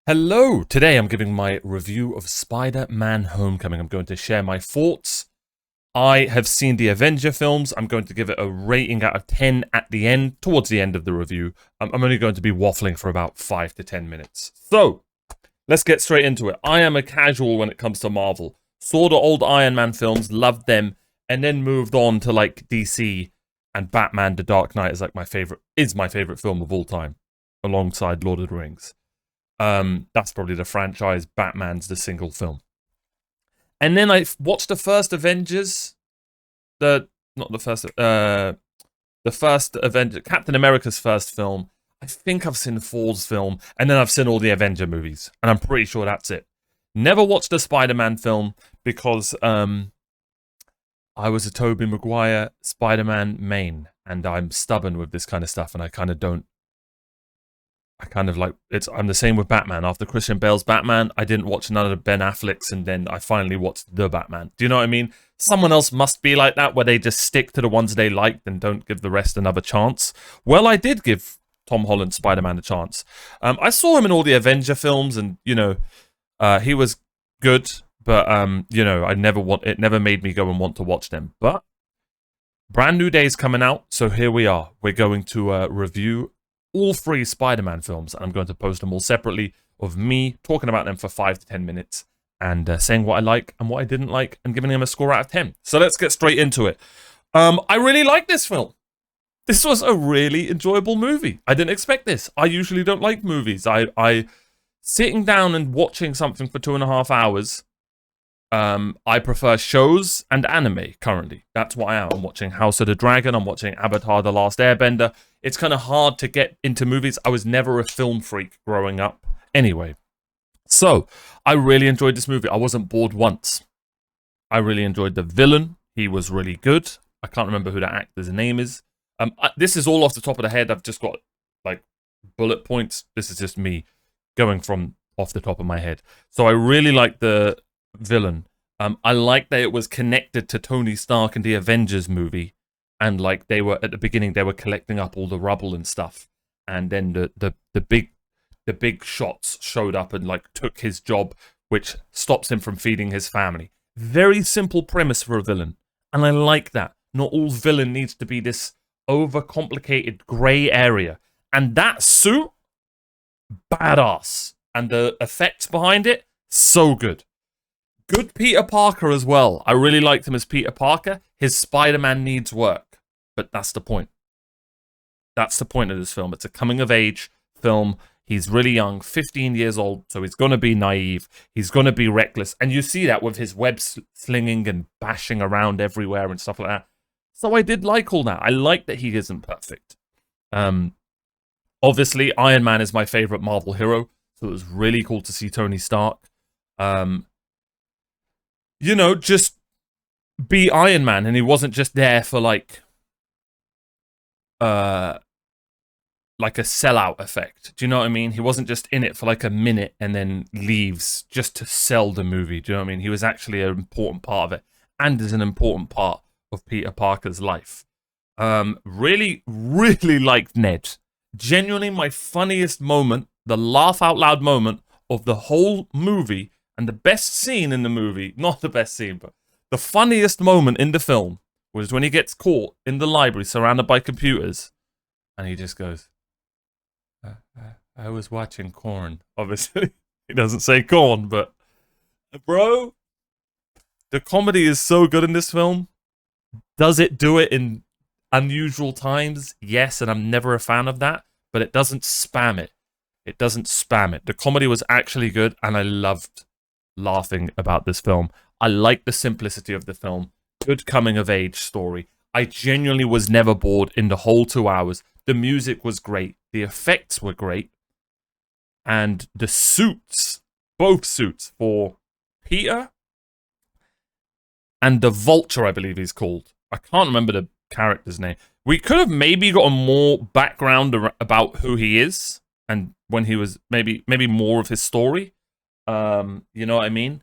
Hello! Today I'm giving my review of Spider-Man Homecoming. I'm going to share my thoughts. I have seen the Avenger films. I'm going to give it a rating out of 10 at the end, towards the end of the review. I'm only going to be waffling for about 5 to 10 minutes. So, let's get straight into it. I am a casual when it comes to Marvel. Saw the old Iron Man films, loved them, and then moved on to like DC and Batman: The Dark Knight is like my favorite film of all time, alongside Lord of the Rings. That's probably the franchise. Batman's the single film. And then I watched the first Avengers. The first Avenger, Captain America's first film. I think I've seen Thor's film, and then I've seen all the Avenger movies, and I'm pretty sure that's it. Never watched the Spider-Man film because I was a Tobey Maguire Spider-Man main, and I'm stubborn with this kind of stuff, and I kind of don't. I'm the same with Batman. After Christian Bale's Batman, I didn't watch none of the Ben Affleck's, and then I finally watched the Batman. Do you know what I mean? Someone else must be like that, where they just stick to the ones they liked and don't give the rest another chance. Well, I did give Tom Holland Spider-Man a chance. I saw him in all the Avenger films, and he was good, but it never made me go and want to watch them. But brand new day's coming out, so here we are. We're going to review all 3 Spider-Man films, and I'm going to post them all separately of me talking about them for 5 to 10 minutes and saying what I like and what I didn't like and giving them a score out of 10. So let's get straight into it. I really like this film. This was a really enjoyable movie. I didn't expect this. I usually don't like movies. I sitting down and watching something for 2.5 hours. I prefer shows and anime currently. That's what I am. I'm watching House of the Dragon. I'm watching Avatar: The Last Airbender. It's kind of hard to get into movies. I was never a film freak growing up anyway. So, I really enjoyed this movie. I wasn't bored once. I really enjoyed the villain. He was really good. I can't remember who the actor's name is. This is all off the top of the head. I've just got, like, bullet points. This is just me going from off the top of my head. So, I really liked the villain. I like that it was connected to Tony Stark and the Avengers movie, and like they were at the beginning, they were collecting up all the rubble and stuff, and then the big shots showed up and like took his job, which stops him from feeding his family. Very simple premise for a villain, and I like that. Not all villain needs to be this overcomplicated gray area, and that suit, badass, and the effects behind it, so good. Good Peter Parker as well. I really liked him as Peter Parker. His Spider-Man needs work, but that's the point. That's the point of this film. It's a coming-of-age film. He's really young, 15 years old, so he's going to be naive. He's going to be reckless, and you see that with his web slinging and bashing around everywhere and stuff like that. So I did like all that. I like that he isn't perfect. Obviously, Iron Man is my favorite Marvel hero, so it was really cool to see Tony Stark. Just be Iron Man, and he wasn't just there for like a sellout effect. Do you know what I mean? He wasn't just in it for like a minute and then leaves just to sell the movie. Do you know what I mean? He was actually an important part of it, and is an important part of Peter Parker's life. Really, really liked Ned. Genuinely my funniest moment, the laugh out loud moment of the whole movie. And the best scene in the movie, not the best scene, but the funniest moment in the film was when he gets caught in the library surrounded by computers. And he just goes, I was watching Corn. Obviously, he doesn't say Corn, but bro, the comedy is so good in this film. Does it do it in unusual times? Yes, and I'm never a fan of that, but it doesn't spam it. It doesn't spam it. The comedy was actually good, and I loved laughing about this film. I like the simplicity of the film. Good coming-of-age story. I genuinely was never bored in the whole 2 hours. The music was great. The effects were great. And the suits, both suits for Peter and the Vulture, I believe he's called. I can't remember the character's name. We could have maybe gotten more background about who he is and when he was, maybe more of his story. You know what I mean?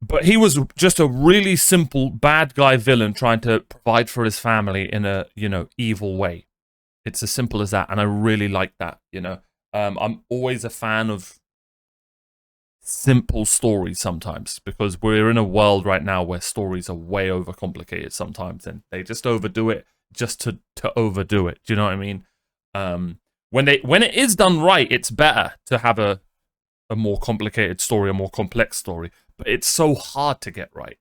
But he was just a really simple bad guy villain trying to provide for his family in a, evil way. It's as simple as that, and I really like that, I'm always a fan of simple stories sometimes, because we're in a world right now where stories are way overcomplicated sometimes, and they just overdo it just to overdo it. Do you know what I mean? When it is done right, it's better to have a more complicated story, a more complex story, but it's so hard to get right.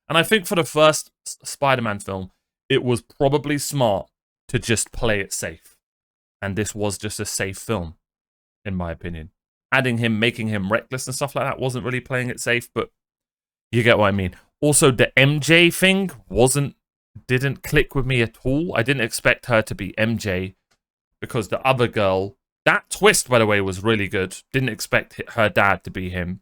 And I think for the first Spider-Man film, it was probably smart to just play it safe. And this was just a safe film, in my opinion. Adding him, making him reckless and stuff like that wasn't really playing it safe, but you get what I mean. Also, the MJ thing didn't click with me at all. I didn't expect her to be MJ, because the other girl, that twist, by the way, was really good. Didn't expect her dad to be him.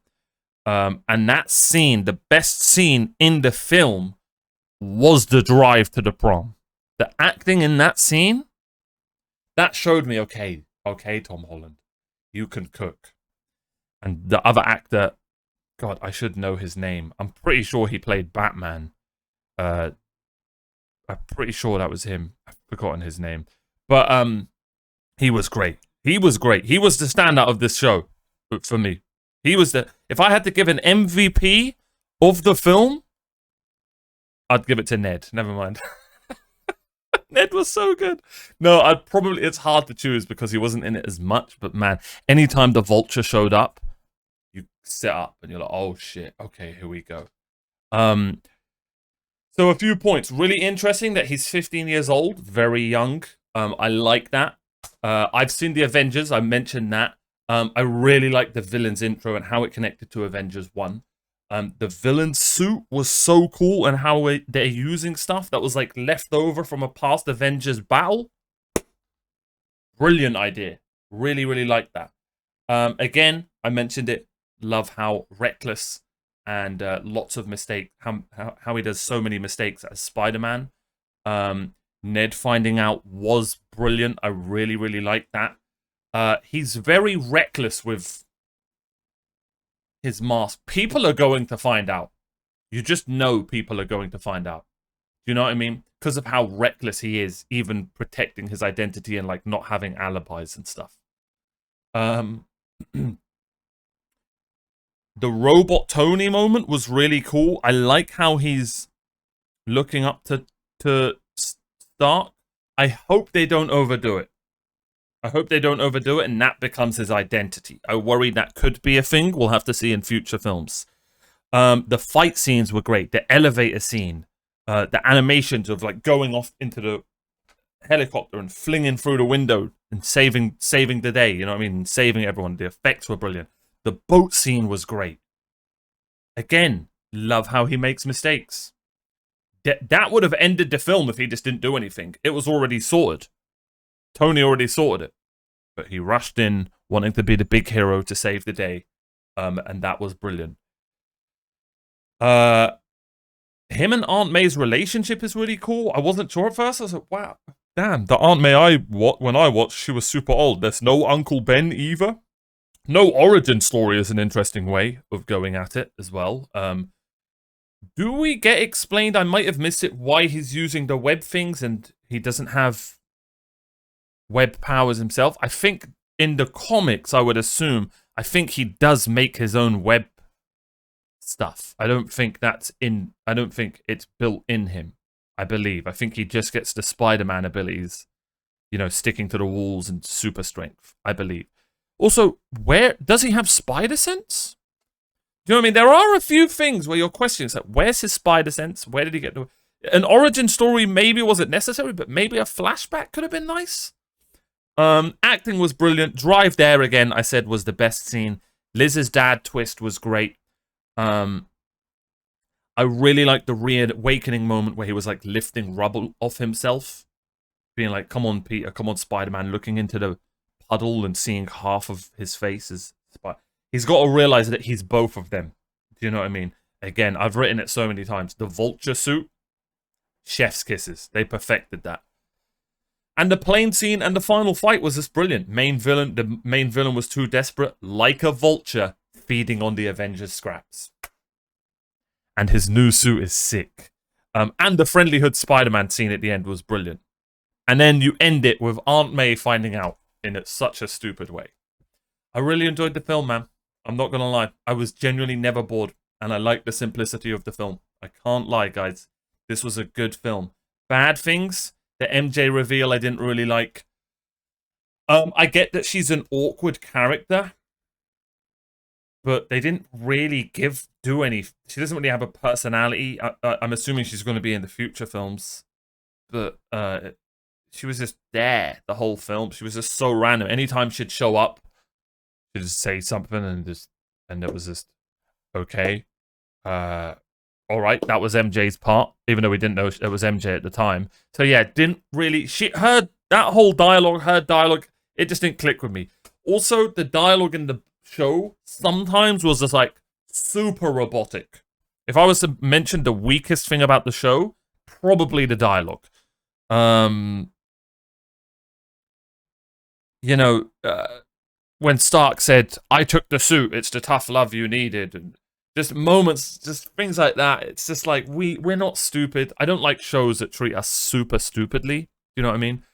And that scene, the best scene in the film, was the drive to the prom. The acting in that scene, that showed me, okay, Tom Holland, you can cook. And the other actor, God, I should know his name. I'm pretty sure he played Batman. I'm pretty sure that was him. I've forgotten his name. But he was great. He was great. He was the standout of this show for me. He was if I had to give an MVP of the film, I'd give it to Ned. Never mind. Ned was so good. No, it's hard to choose because he wasn't in it as much, but man, anytime the Vulture showed up, you sit up and you're like, oh shit, okay, here we go. So a few points. Really interesting that he's 15 years old, very young. I like that. I've seen the Avengers, I mentioned that. I really like the villain's intro and how it connected to Avengers 1. The villain's suit was so cool, and how they're using stuff that was like left over from a past Avengers battle. Brilliant idea. Really, really like that. Again, I mentioned it. Love how reckless and lots of mistakes. How he does so many mistakes as Spider-Man. Ned finding out was brilliant. I really, really like that. He's very reckless with his mask. People are going to find out. You just know people are going to find out. Do you know what I mean? Because of how reckless he is, even protecting his identity and like not having alibis and stuff. The robot Tony moment was really cool. I like how he's looking up to Stark. I hope they don't overdo it. I hope they don't overdo it and that becomes his identity. I worry that could be a thing. We'll have to see in future films. The fight scenes were great. The elevator scene. The animations of like going off into the helicopter and flinging through the window and saving the day. You know what I mean? Saving everyone. The effects were brilliant. The boat scene was great. Again, love how he makes mistakes. That would have ended the film if he just didn't do anything. It was already sorted. Tony already sorted it. But he rushed in, wanting to be the big hero to save the day. And that was brilliant. Him and Aunt May's relationship is really cool. I wasn't sure at first. I was like, wow, damn, the Aunt May when I watched, she was super old. There's no Uncle Ben either. No origin story is an interesting way of going at it as well. Do we get explained, I might have missed it, why he's using the web things and he doesn't have web powers himself? I think in the comics, I would assume, I think he does make his own web stuff. I don't think it's built in him, I believe. I think he just gets the Spider-Man abilities, you know, sticking to the walls and super strength, I believe. Also, where does he have spider sense? Do you know what I mean? There are a few things where your question is like, where's his spider sense? Where did he get the... An origin story maybe wasn't necessary, but maybe a flashback could have been nice. Acting was brilliant. Drive there again, I said, was the best scene. Liz's dad twist was great. I really liked the reawakening moment where he was like lifting rubble off himself. Being like, come on, Peter, come on, Spider-Man, looking into the puddle and seeing half of his face as he's got to realize that he's both of them. Do you know what I mean? Again, I've written it so many times. The Vulture suit, chef's kisses. They perfected that. And the plane scene and the final fight was just brilliant. The main villain was too desperate, like a vulture, feeding on the Avengers scraps. And his new suit is sick. And the Friendlyhood Spider-Man scene at the end was brilliant. And then you end it with Aunt May finding out in such a stupid way. I really enjoyed the film, man. I'm not gonna lie. I was genuinely never bored, and I like the simplicity of the film. I can't lie, guys. This was a good film. Bad things. The MJ reveal I didn't really like. I get that she's an awkward character, but they didn't really do any. She doesn't really have a personality. I'm assuming she's going to be in the future films, but she was just there the whole film. She was just so random. Anytime she'd show up, she'd just say something, and it was just okay. All right, that was MJ's part, even though we didn't know it was MJ at the time. So yeah, didn't really. That whole dialogue, her dialogue, it just didn't click with me. Also, the dialogue in the show sometimes was just like super robotic. If I was to mention the weakest thing about the show, probably the dialogue. You know, when Stark said, "I took the suit. It's the tough love you needed," and just moments, just things like that. It's just like we're not stupid. I don't like shows that treat us super stupidly. You know what I mean?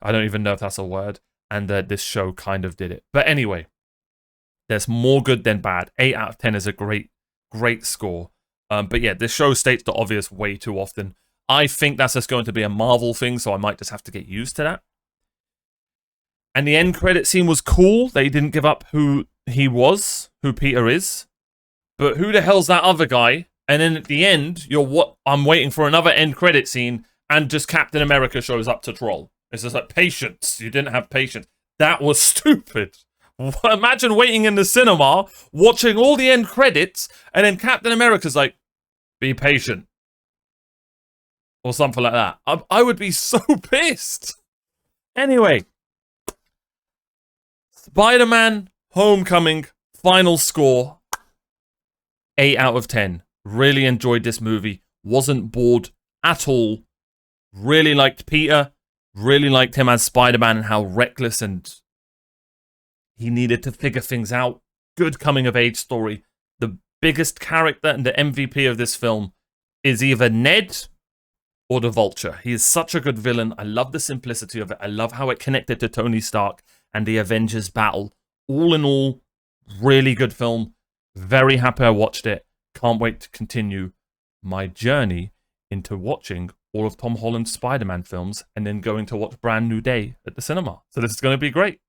I don't even know if that's a word. And this show kind of did it. But anyway, there's more good than bad. 8 out of 10 is a great score. But yeah, this show states the obvious way too often. I think that's just going to be a Marvel thing, so I might just have to get used to that. And the end credit scene was cool. They didn't give up who he was, who Peter is. But who the hell's that other guy? And then at the end, I'm waiting for another end credit scene, and just Captain America shows up to troll. It's just like, patience. You didn't have patience. That was stupid. Imagine waiting in the cinema, watching all the end credits, and then Captain America's like, be patient. Or something like that. I would be so pissed. Anyway. Spider-Man Homecoming, final score. 8 out of 10. Really enjoyed this movie. Wasn't bored at all. Really liked Peter. Really liked him as Spider-Man and how reckless and he needed to figure things out. Good coming-of-age story. The biggest character and the MVP of this film is either Ned or the Vulture. He is such a good villain. I love the simplicity of it. I love how it connected to Tony Stark and the Avengers battle. All in all, really good film. Very happy I watched it. Can't wait to continue my journey into watching all of Tom Holland's Spider-Man films and then going to watch Brand New Day at the cinema. So this is going to be great.